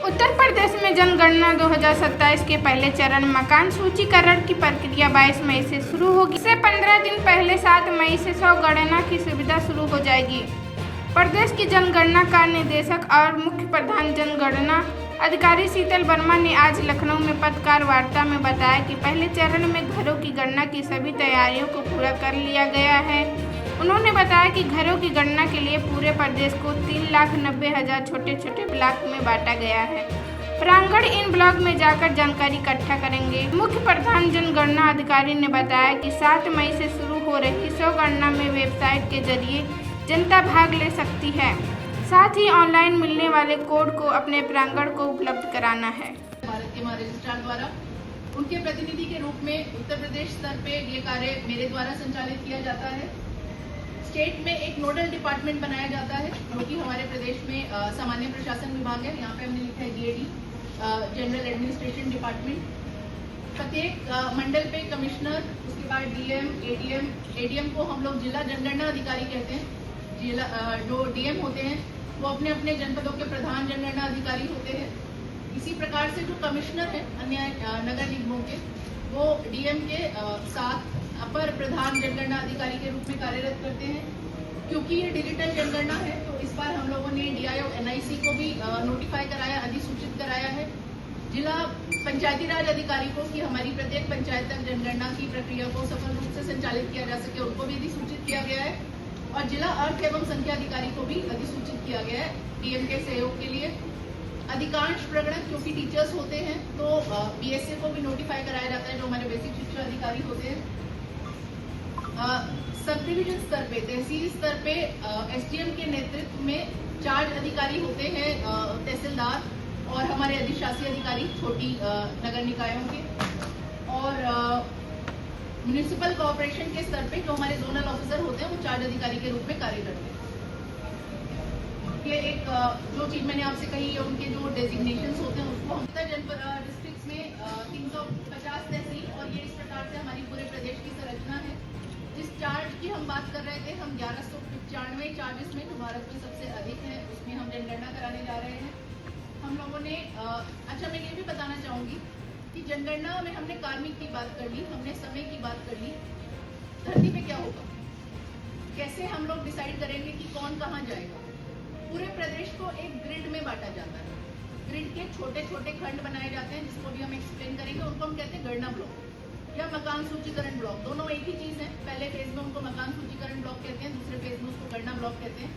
उत्तर प्रदेश में जनगणना 2027 के पहले चरण मकान सूचीकरण की प्रक्रिया 22 मई से शुरू होगी। इससे 15 दिन पहले 7 मई से स्वगणना की सुविधा शुरू हो जाएगी। प्रदेश की जनगणना कार्य निदेशक और मुख्य प्रधान जनगणना अधिकारी शीतल वर्मा ने आज लखनऊ में पत्रकार वार्ता में बताया कि पहले चरण में घरों की गणना की सभी तैयारियों को पूरा कर लिया गया है। उन्होंने बताया कि घरों की गणना के लिए पूरे प्रदेश को 3,90,000 छोटे छोटे ब्लॉक में बांटा गया है। प्रांगण इन ब्लॉक में जाकर जानकारी इकट्ठा करेंगे। मुख्य प्रधान जनगणना अधिकारी ने बताया कि 7 मई से शुरू हो रही स्वगणना में वेबसाइट के जरिए जनता भाग ले सकती है। साथ ही ऑनलाइन मिलने वाले कोड को अपने प्रांगण को उपलब्ध कराना है। भारत के रजिस्ट्रार द्वारा उनके प्रतिनिधि के रूप में उत्तर प्रदेश स्तर पे ये कार्य मेरे द्वारा संचालित किया जाता है। स्टेट में एक नोडल डिपार्टमेंट बनाया जाता है जो कि हमारे प्रदेश में सामान्य प्रशासन विभाग है। यहाँ पे हमने लिखा है जीएडी, जनरल एडमिनिस्ट्रेशन डिपार्टमेंट। प्रत्येक मंडल पे कमिश्नर, उसके बाद डीएम, एडीएम को हम लोग जिला जनगणना अधिकारी कहते हैं। जिला जो डीएम होते हैं वो अपने अपने जनपदों के प्रधान जनगणना अधिकारी होते हैं। इसी प्रकार से जो कमिश्नर हैं अन्य नगर निगमों के, वो डीएम के साथ अपर प्रधान जनगणना अधिकारी के रूप में कार्यरत करते हैं। क्योंकि ये डिजिटल जनगणना है तो इस बार हम लोगों ने डीआई और एनआईसी को भी नोटिफाई कराया, अधिसूचित कराया है। जिला पंचायती राज अधिकारी को कि हमारी प्रत्येक पंचायत तक जनगणना की प्रक्रिया को सफल रूप से संचालित किया जा सके, उनको भी अधिसूचित किया गया है। और जिला अर्थ एवं संख्या अधिकारी को भी अधिसूचित किया गया है डीएम के सहयोग के लिए। अधिकांश प्रगणक जो कि टीचर्स होते हैं तो बीएसए को भी नोटिफाई कराया जाता है, जो हमारे बेसिक शिक्षा अधिकारी होते हैं। सब डिवीजन स्तर पे, तहसील स्तर पे एसडीएम के नेतृत्व में 4 अधिकारी होते हैं, तहसीलदार और हमारे अधिशासी अधिकारी छोटी नगर निकायों के। और म्युनिसिपल कॉर्पोरेशन के स्तर पे जो हमारे जोनल ऑफिसर होते हैं वो 4 अधिकारी के रूप में कार्य करते हैं। ये एक जो चीज मैंने आपसे कही है उनके जो डेजिग्नेशंस होते हैं उसको हम जनपद डिस्ट्रिक्ट में 350 तहसील, और ये इस प्रकार से हमारी पूरे प्रदेश की संरचना है। जिस चार्ज की हम बात कर रहे थे, हम 1195 चार्जेस में जो भारत में सबसे अधिक है उसमें हम जनगणना कराने जा रहे हैं। हम लोगों ने अच्छा, मैं ये भी बताना चाहूंगी कि जनगणना में हमने कार्मिक की बात कर ली, हमने समय की बात कर ली। धरती पे क्या होगा, कैसे हम लोग डिसाइड करेंगे कि कौन कहाँ जाएगा। पूरे प्रदेश को एक ग्रिड में बांटा जाता है। ग्रिड के छोटे छोटे खंड बनाए जाते हैं जिसको भी हम एक्सप्लेन करेंगे। उनको हम कहते हैं गणना ब्लॉक या मकान सूचीकरण ब्लॉक, दोनों एक ही चीज है। पहले फेज में उनको मकान सूचीकरण ब्लॉक कहते हैं, दूसरे फेज में उसको गणना ब्लॉक कहते हैं।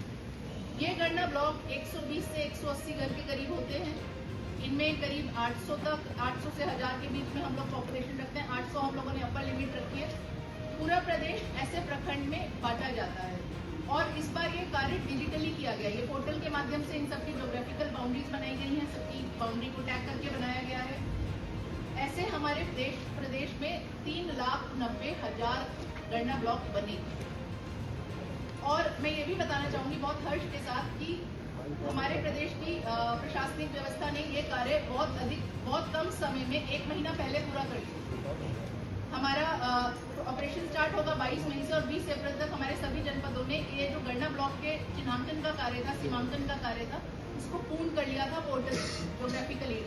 ये गणना ब्लॉक 120 से 180 घर के करीब होते हैं। इनमें करीब 800 से 1000 के बीच में हम लोग पॉपुलेशन रखते हैं। 800 हम लोगों ने अपर लिमिट रखी है। पूरा प्रदेश ऐसे प्रखंड में बांटा जाता है और इस बार ये कार्य डिजिटली किया गया। ये पोर्टल के माध्यम से इन सबकी ज्योग्राफिकल बाउंड्रीज बनाई गई हैं, सबकी बाउंड्री को टैग करके बनाया गया है। ऐसे हमारे प्रदेश में 3,90,000 गणना ब्लॉक बने। और मैं ये भी बताना चाहूंगी बहुत हर्ष के साथ कि हमारे प्रदेश की प्रशासनिक व्यवस्था ने ये कार्य बहुत कम समय में 1 महीना पहले पूरा कर दिया। हमारा ऑपरेशन स्टार्ट होगा 22 मई से और 20 अप्रैल तक हमारे सभी जनपदों ने ये जो गणना ब्लॉक के चिन्हांकन का कार्य था, सीमांकन का कार्य था, इसको पूर्ण कर लिया था पोर्टल ज्योग्राफिकली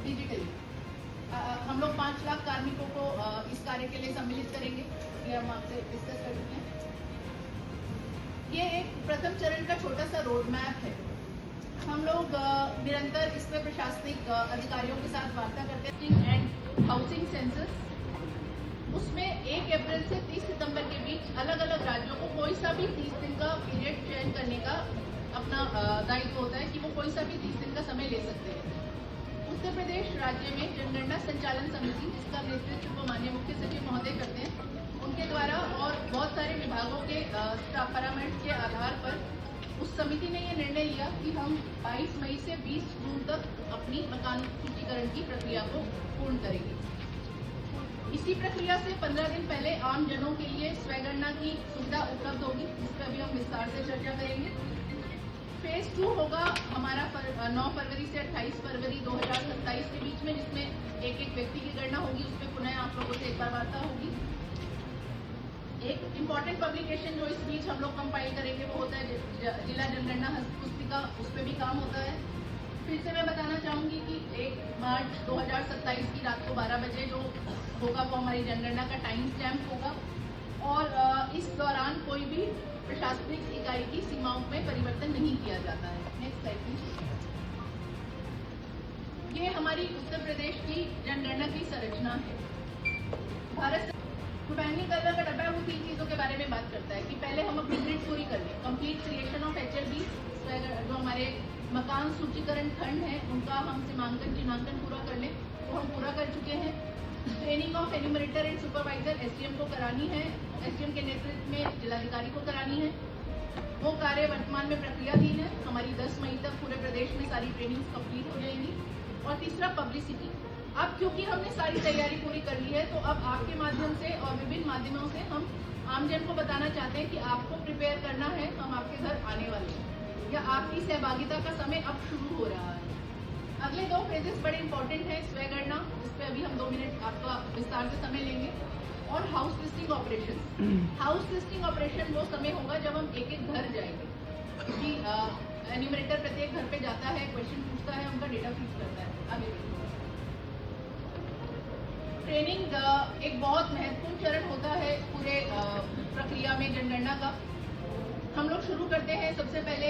डिजिटली। हम लोग 5 लाख कार्मिकों को इस कार्य के लिए सम्मिलित करेंगे, ये हम आपसे डिस्कस कर चुके हैं। ये एक प्रथम चरण का छोटा सा रोड मैप है। हम लोग निरंतर इस पे प्रशासनिक अधिकारियों के साथ वार्ता करते हैं। एंड हाउसिंग सेंसस, उसमें 1 अप्रैल से 30 सितंबर के बीच अलग अलग राज्यों को कोई सा भी 30 दिन का पीरियड चयन करने का अपना दायित्व होता है कि वो कोई सा भी 30 दिन का समय ले सकते हैं। उत्तर प्रदेश राज्य में जनगणना संचालन समिति, जिसका नेतृत्व माननीय मुख्य सचिव महोदय करते हैं, उनके द्वारा और बहुत सारे विभागों के परामर्श के आधार पर उस समिति ने ये निर्णय लिया कि हम 22 मई से 20 जून तक अपनी मकान सूचीकरण की प्रक्रिया को पूर्ण करेंगे। इसी प्रक्रिया से 15 दिन पहले आम जनों के लिए स्वगणना की सुविधा उपलब्ध होगी, जिस पर अभी हम विस्तार से चर्चा करेंगे। फेज 2 होगा हमारा 9 फरवरी से 28 फरवरी 2027 के बीच में, जिसमें एक व्यक्ति की गणना होगी। उस पर पुनः आप लोगों से एक बार वार्ता होगी। एक इम्पॉर्टेंट पब्लिकेशन जो इस बीच हम लोग कंपाइल करेंगे वो होता है जिला जनगणना हस्त पुस्तिका, उस पर भी काम होता है। फिर से मैं बताना मार्च 2027 की रात को 12 बजे जो होगा वो हमारी जनगणना का टाइम स्टैम्प होगा और इस दौरान कोई भी प्रशासनिक इकाई की सीमाओं में परिवर्तन नहीं किया जाता है। Next slide please. ये हमारी उत्तर प्रदेश की जनगणना की संरचना है। भारत पैनी करने का डब्बा वो 3 चीजों के बारे में बात करता है कि पहले हम अपनी ग्रिड पूरी कर लें, कंप्लीट क्रिएशन ऑफ HLB, जो हमारे मकान सूचीकरण खंड है उनका हम सीमांकन चिन्हांकन पूरा कर लें, वो हम पूरा कर चुके हैं। Training of enumerator and supervisor SDM को करानी है, SDM के नेतृत्व में जिलाधिकारी को करानी है। वो कार्य वर्तमान में प्रक्रियाधीन है। हमारी 10 मई तक पूरे प्रदेश में सारी ट्रेनिंग्स कंप्लीट हो जाएंगी। और तीसरा पब्लिसिटी। अब क्योंकि हमने सारी तैयारी पूरी कर ली है तो अब आपके माध्यम से और विभिन्न माध्यमों से हम आमजन को बताना चाहते हैं कि आपको प्रिपेयर करना है, हम आपके घर आने वाले हैं या आपकी सहभागिता का समय अब शुरू हो रहा है। अगले 2 फेजेस बड़े इंपॉर्टेंट हैं, स्वयगणना, जिस पे अभी हम 2 मिनट आपका विस्तार से समय लेंगे, और house listing operation. House listing operation वो समय होगा जब हम एक एक घर जाएंगे, क्योंकि एन्यूमरेटर प्रत्येक घर पे जाता है, क्वेश्चन पूछता है, उनका डेटा फीड करता है। आगे बढ़िए। ट्रेनिंग एक बहुत महत्वपूर्ण चरण होता है पूरे प्रक्रिया में जनगणना का। हम लोग शुरू करते हैं सबसे पहले